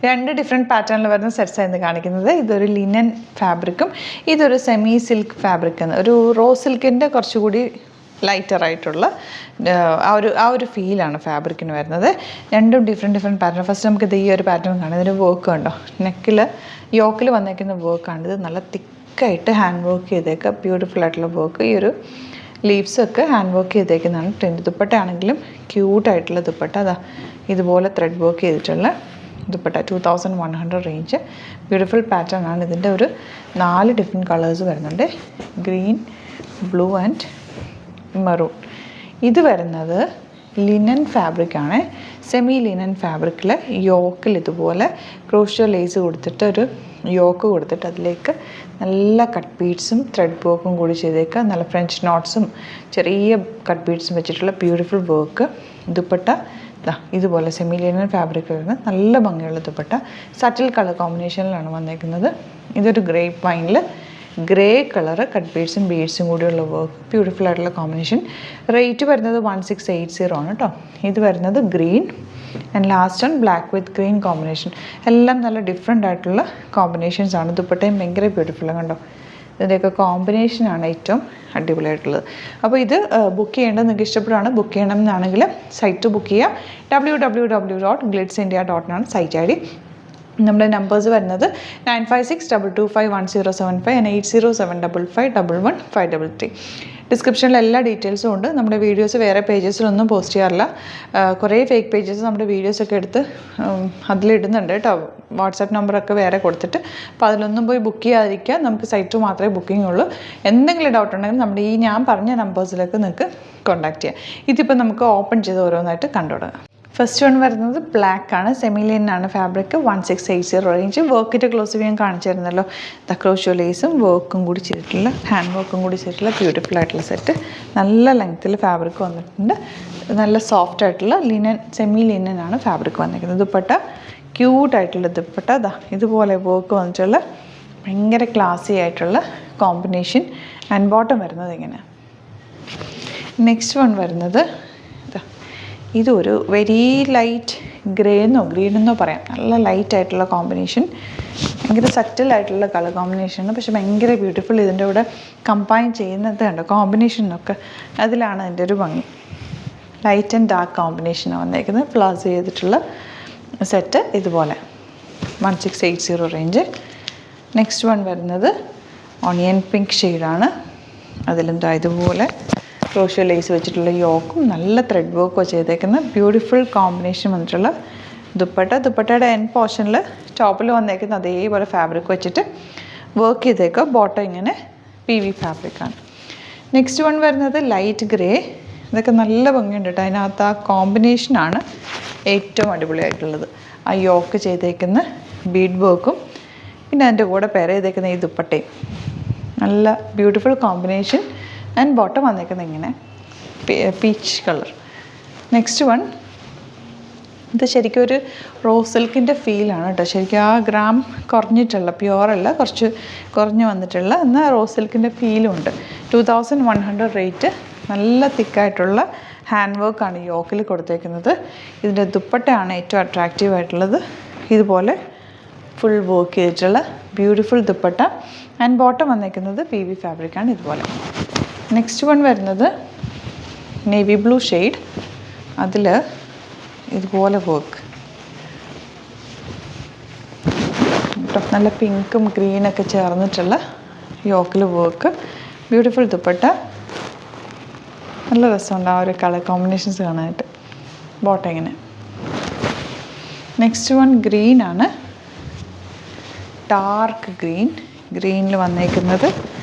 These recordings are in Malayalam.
രണ്ട് ഡിഫറെൻറ്റ് പാറ്റേണിൽ വരുന്ന സെറ്റ്സ് ആയിരുന്നു കാണിക്കുന്നത്. ഇതൊരു ലിനൻ ഫാബ്രിക്കും ഇതൊരു സെമി സിൽക്ക് ഫാബ്രിക് എന്ന്, ഒരു റോ സിൽക്കിൻ്റെ കുറച്ചുകൂടി ലൈറ്ററായിട്ടുള്ള ആ ഒരു ഫീലാണ് ഫാബ്രിക്കിന് വരുന്നത്. രണ്ടും ഡിഫറെൻറ്റ് പാറ്റേൺ. ഫസ്റ്റ് നമുക്കിത് ഈ ഒരു പാറ്റേൺ കാണാം. ഇതിൻ്റെ വർക്ക് കണ്ടോ, നെക്കിൽ യോക്കിൽ വന്നേക്കുന്ന വർക്കാണ്. ഇത് നല്ല തിക്കായിട്ട് ഹാൻഡ് വർക്ക് ചെയ്തേക്കുക, ബ്യൂട്ടിഫുൾ ആയിട്ടുള്ള വർക്ക്. ഈ ഒരു ലീവ്സൊക്കെ ഹാൻഡ് വർക്ക് ചെയ്തേക്കുന്നതാണ്. ട്രെൻഡ് ദുപ്പട്ടയാണെങ്കിലും ക്യൂട്ടായിട്ടുള്ള ദുപ്പട്ട. അതാ ഇതുപോലെ ത്രെഡ് വർക്ക് ചെയ്തിട്ടുള്ള ദുപ്പട്ട. 2100 റേഞ്ച്. ബ്യൂട്ടിഫുൾ പാറ്റേൺ ആണ്. ഇതിൻ്റെ ഒരു 4 ഡിഫറെൻറ്റ് കളേഴ്സ് വരുന്നുണ്ട്. Green, blue and maroon. ഇത് വരുന്നത് ലിനൻ ഫാബ്രിക്കാണ്. സെമി ലിനൻ ഫാബ്രിക്കിൽ യോക്കിൽ ഇതുപോലെ ക്രോഷ്യോ ലേസ് കൊടുത്തിട്ട് ഒരു യോക്ക് കൊടുത്തിട്ട് അതിലേക്ക് നല്ല കട്ട് ബീഡ്സും ത്രെഡ് വർക്കും കൂടി ചെയ്തേക്കുക. നല്ല ഫ്രഞ്ച് നോട്ട്സും ചെറിയ കട്ട് ബീഡ്സും വെച്ചിട്ടുള്ള ബ്യൂട്ടിഫുൾ വർക്ക്. ദുപ്പട്ട ഇതുപോലെ സെമി ലിനൻ ഫാബ്രിക് വരുന്നത് നല്ല ഭംഗിയുള്ള ദുപ്പട്ട. സറ്റിൽ കളർ കോമ്പിനേഷനിലാണ് വന്നേക്കുന്നത്. ഇതൊരു ഗ്രേപ്പ് വൈനിൽ ഗ്രേ കളറ് കട്ട് ബീഡ്സും കൂടിയുള്ള വർക്ക്. ബ്യൂട്ടിഫുൾ ആയിട്ടുള്ള കോമ്പിനേഷൻ. റേറ്റ് വരുന്നത് 1680 ആണ് കേട്ടോ. ഇത് വരുന്നത് green and last on black with green combination. എല്ലാം നല്ല ഡിഫറെൻ്റ് ആയിട്ടുള്ള കോമ്പിനേഷൻസ് ആണ്. ദുപ്പട്ടയും ഭയങ്കര ബ്യൂട്ടിഫുള്ളാണ് കണ്ടോ. ഇതിൻ്റെയൊക്കെ കോമ്പിനേഷനാണ് ഏറ്റവും അടിപൊളിയായിട്ടുള്ളത്. അപ്പോൾ ഇത് ബുക്ക് ചെയ്യേണ്ടത് നിങ്ങൾക്ക് ഇഷ്ടപ്പെടുകയാണ്. ബുക്ക് ചെയ്യണം എന്നാണെങ്കിൽ സൈറ്റ് ബുക്ക് ചെയ്യുക. www.glitzindia.in ആണ് സൈറ്റ് ഐ ഡി. നമ്മുടെ നമ്പേഴ്സ് വരുന്നത് 9562251075 and 8075551153. ഡിസ്ക്രിപ്ഷനിൽ എല്ലാ ഡീറ്റെയിൽസും ഉണ്ട്. നമ്മുടെ വീഡിയോസ് വേറെ പേജസിലൊന്നും പോസ്റ്റ് ചെയ്യാറില്ല. കുറേ ഫേക്ക് പേജസ് നമ്മുടെ വീഡിയോസൊക്കെ എടുത്ത് അതിലിടുന്നുണ്ട് കേട്ടോ. വാട്സാപ്പ് നമ്പറൊക്കെ വേറെ കൊടുത്തിട്ട്, അപ്പോൾ അതിലൊന്നും പോയി ബുക്ക് ചെയ്യാതിരിക്കുക. നമുക്ക് സൈറ്റ് മാത്രമേ ബുക്കിംഗ് ഉള്ളൂ. എന്തെങ്കിലും ഡൗട്ട് ഉണ്ടെങ്കിൽ നമ്മുടെ ഈ ഞാൻ പറഞ്ഞ നമ്പേഴ്സിലേക്ക് നിങ്ങൾക്ക് കോൺടാക്ട് ചെയ്യാം. ഇതിപ്പോൾ നമുക്ക് ഓപ്പൺ ചെയ്ത് ഓരോന്നായിട്ട് കണ്ടുപിടാം. ഫസ്റ്റ് വൺ വരുന്നത് ബ്ലാക്ക് ആണ്. സെമി ലിനൻ ആണ് ഫാബ്രിക്. 1680 റേഞ്ച്. വർക്കിൻ്റെ ക്ലോസ് ഞാൻ കാണിച്ചു തരുന്നല്ലോ. ക്രോഷ്യോ ലേസും വർക്കും കൂടി ചെയ്തിട്ടുള്ള, ഹാൻഡ് വർക്കും കൂടി ചെയ്തിട്ടുള്ള ബ്യൂട്ടിഫുൾ ആയിട്ടുള്ള സെറ്റ്. നല്ല ലെങ്ത്തിൽ ഫാബ്രിക് വന്നിട്ടുണ്ട്. നല്ല സോഫ്റ്റ് ആയിട്ടുള്ള ലിനൻ, സെമി ലിനൻ ആണ് ഫാബ്രിക് വന്നിരിക്കുന്നത്. ദുപ്പട്ട ക്യൂട്ടായിട്ടുള്ള ദുപ്പട്ട. ഇതുപോലെ വർക്ക് വന്നിട്ടുള്ള ഭയങ്കര ക്ലാസി ആയിട്ടുള്ള കോമ്പിനേഷൻ. ആൻഡ് ബോട്ടം വരുന്നത് ഇങ്ങനെ. നെക്സ്റ്റ് വൺ വരുന്നത് ഇതൊരു വെരി ലൈറ്റ് ഗ്രീനെന്നോ പറയാം. നല്ല ലൈറ്റ് ആയിട്ടുള്ള കോമ്പിനേഷൻ. ഭയങ്കര സറ്റിലായിട്ടുള്ള കളർ കോമ്പിനേഷനാണ്. പക്ഷെ ഭയങ്കര ബ്യൂട്ടിഫുൾ. ഇതിൻ്റെ കൂടെ കമ്പൈൻ ചെയ്യുന്നത് കണ്ടോ കോമ്പിനേഷനൊക്കെ, അതിലാണ് അതിൻ്റെ ഒരു ഭംഗി. ലൈറ്റ് ആൻഡ് ഡാർക്ക് കോമ്പിനേഷനാണ് വന്നേക്കുന്നത്. പ്ലാസോ ചെയ്തിട്ടുള്ള സെറ്റ് ഇതുപോലെ 1680 റേഞ്ച്. നെക്സ്റ്റ് വൺ വരുന്നത് ഓണിയൻ പിങ്ക് ഷെയ്ഡാണ്. അതിലെന്താ ഇതുപോലെ ക്രോഷ്യോ ലേസ് വെച്ചിട്ടുള്ള യോക്കും നല്ല ത്രെഡ് വർക്കും ചെയ്തേക്കുന്ന ബ്യൂട്ടിഫുൾ കോമ്പിനേഷൻ വന്നിട്ടുള്ള ദുപ്പട്ട. ദുപ്പട്ടയുടെ എൻ പോർഷനിൽ ടോപ്പിൽ വന്നേക്കുന്ന അതേപോലെ ഫാബ്രിക് വെച്ചിട്ട് വർക്ക് ചെയ്തേക്കുക. ബോട്ടം ഇങ്ങനെ PV ഫാബ്രിക്കാണ്. നെക്സ്റ്റ് വൺ വരുന്നത് ലൈറ്റ് ഗ്രേ. ഇതൊക്കെ നല്ല ഭംഗിയുണ്ട് കേട്ടോ. അതിനകത്ത് ആ കോമ്പിനേഷനാണ് ഏറ്റവും അടിപൊളിയായിട്ടുള്ളത്. ആ യോക്ക് ചെയ്തേക്കുന്ന ബീഡ് വർക്കും പിന്നെ അതിൻ്റെ കൂടെ പെയർ ചെയ്തേക്കുന്ന ഈ ദുപ്പട്ടയും നല്ല ബ്യൂട്ടിഫുൾ കോമ്പിനേഷൻ. ആൻഡ് ബോട്ടം വന്നേക്കുന്നത് ഇങ്ങനെ പീച്ച് കളർ. നെക്സ്റ്റ് വൺ ഇത് ശരിക്കും ഒരു റോ സിൽക്കിൻ്റെ ഫീലാണ് കേട്ടോ. ശരിക്കും ആ ഗ്രാം കുറഞ്ഞിട്ടുള്ള, പ്യുവറല്ല, കുറച്ച് കുറഞ്ഞ് വന്നിട്ടുള്ള എന്നാൽ റോ സിൽക്കിൻ്റെ ഫീലും ഉണ്ട്. 2100 റേറ്റ്. നല്ല തിക്കായിട്ടുള്ള ഹാൻഡ് വർക്കാണ് യോക്കിൽ കൊടുത്തേക്കുന്നത്. ഇതിൻ്റെ ദുപ്പട്ടയാണ് ഏറ്റവും അട്രാക്റ്റീവ് ആയിട്ടുള്ളത്. ഇതുപോലെ ഫുൾ വർക്ക് ചെയ്തിട്ടുള്ള ബ്യൂട്ടിഫുൾ ദുപ്പട്ട. ആൻഡ് ബോട്ടം വന്നേക്കുന്നത് PV ഫാബ്രിക്കാണ് ഇതുപോലെ. നെക്സ്റ്റ് വൺ വരുന്നത് നേവി ബ്ലൂ ഷെയ്ഡ്. അതിൽ ഇതുപോലെ വർക്ക് നല്ല പിങ്കും ഗ്രീനൊക്കെ ചേർന്നിട്ടുള്ള യോക്കിൽ വർക്ക്. ബ്യൂട്ടിഫുൾ ദുപ്പട്ട. നല്ല രസമുണ്ട് ആ ഒരു കളർ കോമ്പിനേഷൻസ് കാണാനായിട്ട്. ബോട്ടം ഇങ്ങനെ. നെക്സ്റ്റ് വൺ ഗ്രീനാണ്. ഡാർക്ക് ഗ്രീനിൽ വന്നേക്കുന്നത്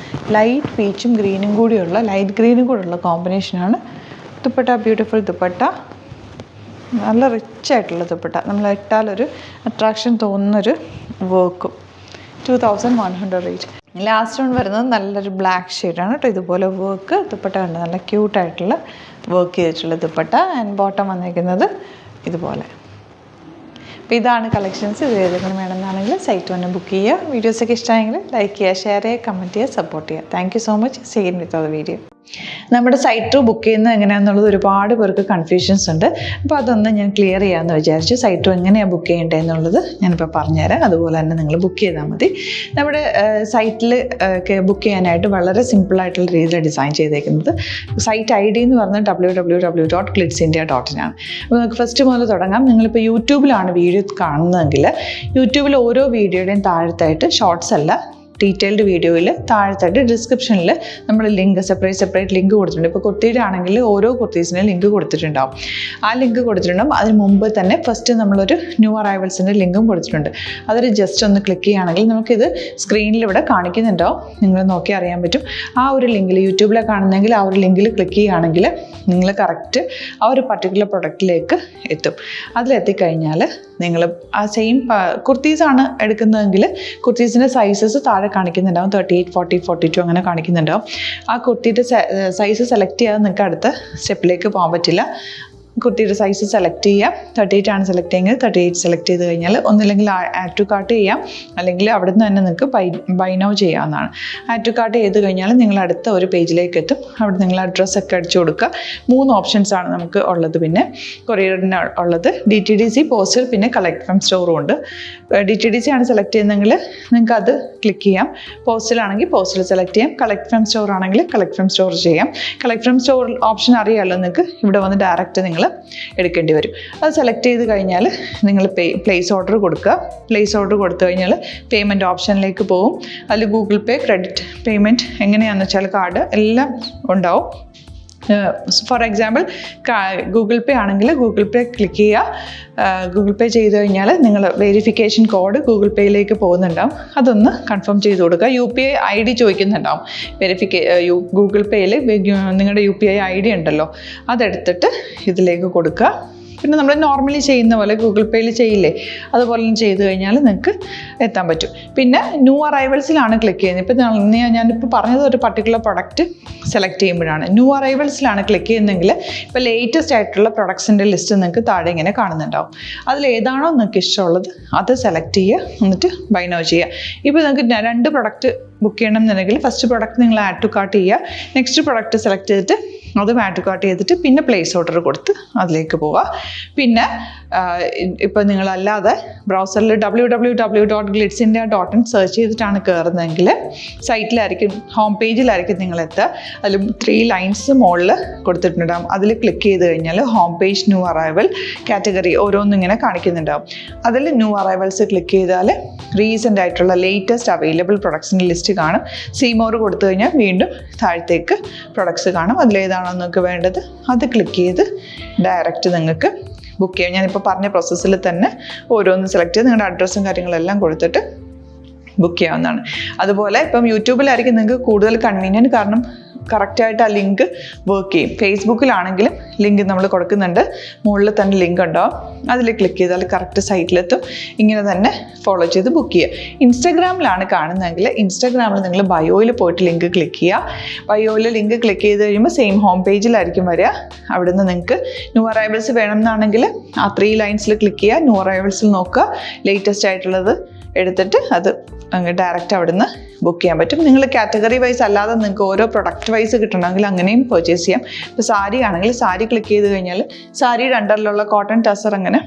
ലൈറ്റ് പീച്ചും ഗ്രീനും കൂടിയുള്ള, ലൈറ്റ് ഗ്രീനും കൂടിയുള്ള കോമ്പിനേഷനാണ്. ദുപ്പട്ട ബ്യൂട്ടിഫുൾ ദുപ്പട്ട. നല്ല റിച്ച് ആയിട്ടുള്ള ദുപ്പട്ട. നമ്മൾ ഇട്ടാലൊരു അട്രാക്ഷൻ തോന്നുന്നൊരു വർക്കും. 2100 റേറ്റ്. ലാസ്റ്റ് വൺ വരുന്നത് നല്ലൊരു ബ്ലാക്ക് ഷെയ്ഡാണ് കേട്ടോ. ഇതുപോലെ വർക്ക് ദുപ്പട്ട ഉണ്ട്. നല്ല ക്യൂട്ടായിട്ടുള്ള വർക്ക് ചെയ്തിട്ടുള്ള ദുപ്പട്ട. ആൻഡ് ബോട്ടം വന്നിരിക്കുന്നത് ഇതുപോലെ. അപ്പോൾ ഇതാണ് കളക്ഷൻസ്. ഇത് ഏതെങ്കിലും വേണമെന്നാണെങ്കിൽ സൈറ്റ് വന്ന് ബുക്ക് ചെയ്യുക. വീഡിയോസൊക്കെ ഇഷ്ടമായെങ്കിൽ ലൈക്ക് ചെയ്യുക, ഷെയർ ചെയ്യുക, കമൻറ്റ് ചെയ്യുക, സപ്പോർട്ട് ചെയ്യുക. Thank you so much. See you with the video. നമ്മുടെ സൈറ്റ് ത്രൂ ബുക്ക് ചെയ്യുന്നത് എങ്ങനെയാണെന്നുള്ളത് ഒരുപാട് പേർക്ക് കൺഫ്യൂഷൻസ് ഉണ്ട്. അപ്പോൾ അതൊന്ന് ഞാൻ ക്ലിയർ ചെയ്യാമെന്ന് വിചാരിച്ചു. സൈറ്റ് ത്രൂ എങ്ങനെയാണ് ബുക്ക് ചെയ്യേണ്ടത് എന്നുള്ളത് ഞാനിപ്പോൾ പറഞ്ഞുതരാം. അതുപോലെ തന്നെ നിങ്ങൾ ബുക്ക് ചെയ്താൽ മതി. നമ്മുടെ സൈറ്റിൽ ബുക്ക് ചെയ്യാനായിട്ട് വളരെ സിമ്പിളായിട്ടുള്ള രീതിയിൽ ഡിസൈൻ ചെയ്തേക്കുന്നത്. സൈറ്റ് ID എന്ന് പറഞ്ഞാൽ www.glitzindia.in ആണ്. അപ്പോൾ നമുക്ക് ഫസ്റ്റ് മുതൽ തുടങ്ങാം. നിങ്ങളിപ്പോൾ യൂട്യൂബിലാണ് വീഡിയോ കാണുന്നതെങ്കിൽ യൂട്യൂബിൽ ഓരോ വീഡിയോയുടെയും താഴത്തായിട്ട് ഷോർട്സ് അല്ല, ഡീറ്റെയിൽഡ് വീഡിയോയിൽ താഴത്തായിട്ട് ഡിസ്ക്രിപ്ഷനിൽ നമ്മൾ ലിങ്ക് സെപ്പറേറ്റ് ലിങ്ക് കൊടുത്തിട്ടുണ്ട്. ഇപ്പോൾ കുർത്തിയുടെ ആണെങ്കിൽ ഓരോ കുർത്തീസിനും ലിങ്ക് കൊടുത്തിട്ടുണ്ടാവും. ആ ലിങ്ക് കൊടുത്തിട്ടുണ്ടാവും. അതിന് മുമ്പ് തന്നെ ഫസ്റ്റ് നമ്മളൊരു ന്യൂ അറൈവൽസിൻ്റെ ലിങ്കും കൊടുത്തിട്ടുണ്ട്. അതൊരു ജസ്റ്റ് ഒന്ന് ക്ലിക്ക് ചെയ്യുകയാണെങ്കിൽ നമുക്കിത് സ്ക്രീനിൽ ഇവിടെ കാണിക്കുന്നുണ്ടാവും. നിങ്ങൾ നോക്കി അറിയാൻ പറ്റും. ആ ഒരു ലിങ്കിൽ യൂട്യൂബിലെ കാണുന്നെങ്കിൽ ആ ഒരു ലിങ്കിൽ ക്ലിക്ക് ചെയ്യുകയാണെങ്കിൽ നിങ്ങൾ കറക്റ്റ് ആ ഒരു പർട്ടിക്കുലർ പ്രൊഡക്റ്റിലേക്ക് എത്തും. അതിലെത്തിക്കഴിഞ്ഞാൽ നിങ്ങൾ ആ സെയിം കുർത്തീസാണ് എടുക്കുന്നതെങ്കിൽ കുർത്തീസിൻ്റെ സൈസസ് താഴെ കാണിക്കുന്നുണ്ടാവും. 38, 40, 42 അങ്ങനെ കാണിക്കുന്നുണ്ടാവും. ആ കുർത്തിയുടെ സൈസ് സെലക്ട് ചെയ്യാതെ നിങ്ങൾക്ക് അടുത്ത സ്റ്റെപ്പിലേക്ക് പോകാൻ പറ്റില്ല. കുർത്തിയുടെ സൈസ് സെലക്ട് ചെയ്യാം. 38 ആണ് സെലക്ട് ചെയ്യുന്നത്. 38 സെലക്ട് ചെയ്ത് കഴിഞ്ഞാൽ ഒന്നില്ലെങ്കിൽ ആഡ് ടു കാർട്ട് ചെയ്യാം, അല്ലെങ്കിൽ അവിടെ നിന്ന് തന്നെ നിങ്ങൾക്ക് ബൈ നൗ ചെയ്യാവുന്നതാണ്. ആഡ് ടു കാർട്ട് ചെയ്ത് കഴിഞ്ഞാൽ നിങ്ങൾ അടുത്ത ഒരു പേജിലേക്ക് എത്തും. അവിടെ നിങ്ങൾ അഡ്രസ്സൊക്കെ അടിച്ചു കൊടുക്കുക. 3 ഓപ്ഷൻസാണ് നമുക്ക് ഉള്ളത്. പിന്നെ കൊറിയറിന് ഉള്ളത് DTDC, പോസ്റ്റൽ, പിന്നെ കളക്ട് ഫ്രം സ്റ്റോറും ഉണ്ട്. DTDC ആണ് സെലക്ട് ചെയ്യുന്നതെങ്കിൽ നിങ്ങൾക്ക് അത് ക്ലിക്ക് ചെയ്യാം. പോസ്റ്റലാണെങ്കിൽ പോസ്റ്റൽ സെലക്ട് ചെയ്യാം. കളക്ട് ഫ്രം സ്റ്റോർ ആണെങ്കിൽ കളക്ട് ഫ്രം സ്റ്റോർ ചെയ്യാം. കളക്ട് ഫ്രം സ്റ്റോർ ഓപ്ഷൻ അറിയാമല്ലോ നിങ്ങൾക്ക്. ഇവിടെ വന്ന് ഡയറക്റ്റ് നിങ്ങൾ എടുക്കേണ്ടി വരും. അത് സെലക്ട് ചെയ്ത് കഴിഞ്ഞാൽ നിങ്ങൾ പ്ലേസ് ഓർഡർ കൊടുക്കുക. പ്ലേസ് ഓർഡർ കൊടുത്തു കഴിഞ്ഞാൽ പേയ്മെൻറ്റ് ഓപ്ഷനിലേക്ക് പോകും. അതിൽ ഗൂഗിൾ പേ, ക്രെഡിറ്റ് പേയ്മെൻറ്റ് എങ്ങനെയാണെന്ന് വെച്ചാൽ കാർഡ് എല്ലാം ഉണ്ടാവും. ഫോർ എക്സാമ്പിൾ ഗൂഗിൾ പേ ആണെങ്കിൽ ഗൂഗിൾ പേ ക്ലിക്ക് ചെയ്യുക. ഗൂഗിൾ പേ ചെയ്ത് കഴിഞ്ഞാൽ നിങ്ങൾ വെരിഫിക്കേഷൻ കോഡ് ഗൂഗിൾ പേയിലേക്ക് പോകുന്നുണ്ടാവും. അതൊന്ന് കൺഫേം ചെയ്ത് കൊടുക്കുക. UPI ID ചോദിക്കുന്നുണ്ടാവും. ഗൂഗിൾ പേയിൽ നിങ്ങളുടെ UPI ID ഉണ്ടല്ലോ, അതെടുത്തിട്ട് ഇതിലേക്ക് കൊടുക്കുക. പിന്നെ നമ്മൾ നോർമലി ചെയ്യുന്ന പോലെ ഗൂഗിൾ പേയിൽ ചെയ്യില്ലേ, അതുപോലെ ചെയ്ത് കഴിഞ്ഞാൽ നിങ്ങൾക്ക് എത്താൻ പറ്റും. പിന്നെ ന്യൂ അറൈവൽസിലാണ് ക്ലിക്ക് ചെയ്യുന്നത്. ഇപ്പോൾ ഞാനിപ്പോൾ പറഞ്ഞത് ഒരു പർട്ടിക്കുലർ പ്രൊഡക്റ്റ് സെലക്ട് ചെയ്യുമ്പോഴാണ്. ന്യൂ അറൈവൽസിലാണ് ക്ലിക്ക് ചെയ്യുന്നതെങ്കിൽ ഇപ്പോൾ ലേറ്റസ്റ്റ് ആയിട്ടുള്ള പ്രൊഡക്ട്സിൻ്റെ ലിസ്റ്റ് നിങ്ങൾക്ക് താഴെ ഇങ്ങനെ കാണുന്നുണ്ടാവും. അതിലേതാണോ നിങ്ങൾക്ക് ഇഷ്ടമുള്ളത് അത് സെലക്ട് ചെയ്യുക, എന്നിട്ട് ബൈ നൗ ചെയ്യുക. ഇപ്പോൾ നിങ്ങൾക്ക് 2 പ്രൊഡക്റ്റ് ബുക്ക് ചെയ്യണം എന്നുണ്ടെങ്കിൽ ഫസ്റ്റ് പ്രൊഡക്റ്റ് നിങ്ങൾ ആഡ് ടു കാർട്ട് ചെയ്യുക. നെക്സ്റ്റ് പ്രൊഡക്റ്റ് സെലക്ട് ചെയ്തിട്ട് അതും ആഡ് ടു കാർട്ട് ചെയ്തിട്ട് പിന്നെ പ്ലേസ് ഓർഡർ കൊടുത്ത് അതിലേക്ക് പോവുക. പിന്നെ ഇപ്പോൾ നിങ്ങളല്ലാതെ ബ്രൗസറിൽ www.glitzindia.in സെർച്ച് ചെയ്തിട്ടാണ് കയറുന്നതെങ്കിൽ സൈറ്റിലായിരിക്കും, ഹോം പേജിലായിരിക്കും നിങ്ങളെത്തുക. അതിൽ 3 ലൈൻസ് മുകളിൽ കൊടുത്തിട്ടുണ്ടാകും. അതിൽ ക്ലിക്ക് ചെയ്ത് കഴിഞ്ഞാൽ home page, new arrival, category ഓരോന്നും ഇങ്ങനെ കാണിക്കുന്നുണ്ടാവും. അതിൽ ന്യൂ അറൈവൽസ് ക്ലിക്ക് ചെയ്താൽ റീസെൻ്റ് ആയിട്ടുള്ള ലേറ്റസ്റ്റ് അവൈലബിൾ പ്രൊഡക്ട്സിൻ്റെ ലിസ്റ്റ് കാണും. സീമോർ കൊടുത്തു കഴിഞ്ഞാൽ വീണ്ടും താഴത്തേക്ക് പ്രൊഡക്ട്സ് കാണും. അതിലേതാണോ നിങ്ങൾക്ക് വേണ്ടത് അത് ക്ലിക്ക് ചെയ്ത് ഡയറക്റ്റ് നിങ്ങൾക്ക് ബുക്ക് ചെയ്യാം. ഞാനിപ്പോൾ പറഞ്ഞ പ്രോസസ്സിൽ തന്നെ ഓരോന്ന് സെലക്ട് ചെയ്ത് നിങ്ങളുടെ അഡ്രസ്സും കാര്യങ്ങളെല്ലാം കൊടുത്തിട്ട് ബുക്ക് ചെയ്യാവുന്നതാണ്. അതുപോലെ ഇപ്പം യൂട്യൂബിലായിരിക്കും നിങ്ങൾക്ക് കൂടുതൽ കൺവീനിയൻറ്റ്, കാരണം കറക്റ്റായിട്ട് ആ ലിങ്ക് വർക്ക് ചെയ്യും. ഫേസ്ബുക്കിലാണെങ്കിലും ലിങ്ക് നമ്മൾ കൊടുക്കുന്നുണ്ട്, മുകളിൽ തന്നെ ലിങ്ക് ഉണ്ടാവും. അതിൽ ക്ലിക്ക് ചെയ്താൽ കറക്റ്റ് സൈറ്റിലെത്തും. ഇങ്ങനെ തന്നെ ഫോളോ ചെയ്ത് ബുക്ക് ചെയ്യുക. ഇൻസ്റ്റാഗ്രാമിലാണ് കാണുന്നതെങ്കിൽ ഇൻസ്റ്റാഗ്രാമിൽ നിങ്ങൾ ബയോയിൽ പോയിട്ട് ലിങ്ക് ക്ലിക്ക് ചെയ്യുക. ബയോയിൽ ലിങ്ക് ക്ലിക്ക് ചെയ്ത് കഴിയുമ്പോൾ സെയിം ഹോം പേജിലായിരിക്കും വരിക. അവിടുന്ന് നിങ്ങൾക്ക് ന്യൂ അറൈവൽസ് വേണമെന്നാണെങ്കിൽ ആ 3 ലൈൻസിൽ ക്ലിക്ക് ചെയ്യുക. ന്യൂ അറൈവൽസിൽ നോക്കുക, ലേറ്റസ്റ്റ് ആയിട്ടുള്ളത് എടുത്തിട്ട് അത് അങ്ങ് ഡയറക്റ്റ് അവിടുന്ന് ബുക്ക് ചെയ്യാൻ പറ്റും. നിങ്ങൾ കാറ്റഗറി വൈസ് അല്ലാതെ നിങ്ങൾക്ക് ഓരോ പ്രൊഡക്റ്റ് വൈസ് കിട്ടണമെങ്കിൽ അങ്ങനെയും പർച്ചേസ് ചെയ്യാം. ഇപ്പോൾ സാരി ആണെങ്കിൽ സാരി ക്ലിക്ക് ചെയ്ത് കഴിഞ്ഞാൽ സാരിയുടെ അണ്ടറിലുള്ള കോട്ടൺ, ടസർ അങ്ങനെ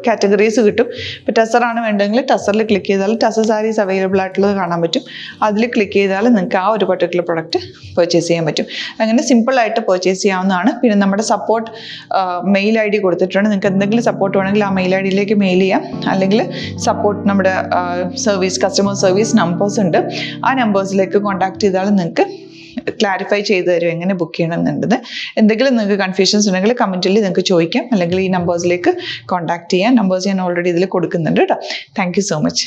കാറ്റഗറീസ് കിട്ടും. ഇപ്പോൾ ടസറാണ് വേണ്ടതെങ്കിൽ ടസറിൽ ക്ലിക്ക് ചെയ്താൽ ടസർ സാരീസ് അവൈലബിൾ ആയിട്ടുള്ളത് കാണാൻ പറ്റും. അതിൽ ക്ലിക്ക് ചെയ്താൽ നിങ്ങൾക്ക് ആ ഒരു പർട്ടിക്കുലർ പ്രൊഡക്റ്റ് പർച്ചേസ് ചെയ്യാൻ പറ്റും. അങ്ങനെ സിമ്പിളായിട്ട് പർച്ചേസ് ചെയ്യാവുന്നതാണ്. പിന്നെ നമ്മുടെ സപ്പോർട്ട് മെയിൽ ID കൊടുത്തിട്ടുണ്ട്. നിങ്ങൾക്ക് എന്തെങ്കിലും സപ്പോർട്ട് വേണമെങ്കിൽ ആ മെയിൽ IDയിലേക്ക് മെയിൽ ചെയ്യാം. അല്ലെങ്കിൽ സപ്പോർട്ട് നമ്മുടെ കസ്റ്റമർ സർവീസ് നമ്പേഴ്സ് ഉണ്ട്. ആ നമ്പേഴ്സിലേക്ക് കോൺടാക്ട് ചെയ്താൽ നിങ്ങൾക്ക് ക്ലാരിഫൈ ചെയ്ത് തരും എങ്ങനെ ബുക്ക് ചെയ്യണം എന്നുള്ളത്. എന്തെങ്കിലും നിങ്ങൾക്ക് കൺഫ്യൂഷൻസ് ഉണ്ടെങ്കിൽ കമൻറ്റിൽ നിങ്ങൾക്ക് ചോദിക്കാം, അല്ലെങ്കിൽ ഈ നമ്പേഴ്സിലേക്ക് കോൺടാക്ട് ചെയ്യാം. നമ്പേഴ്സ് ഞാൻ ഓൾറെഡി ഇതിൽ കൊടുക്കുന്നുണ്ട് കേട്ടോ. Thank you so much.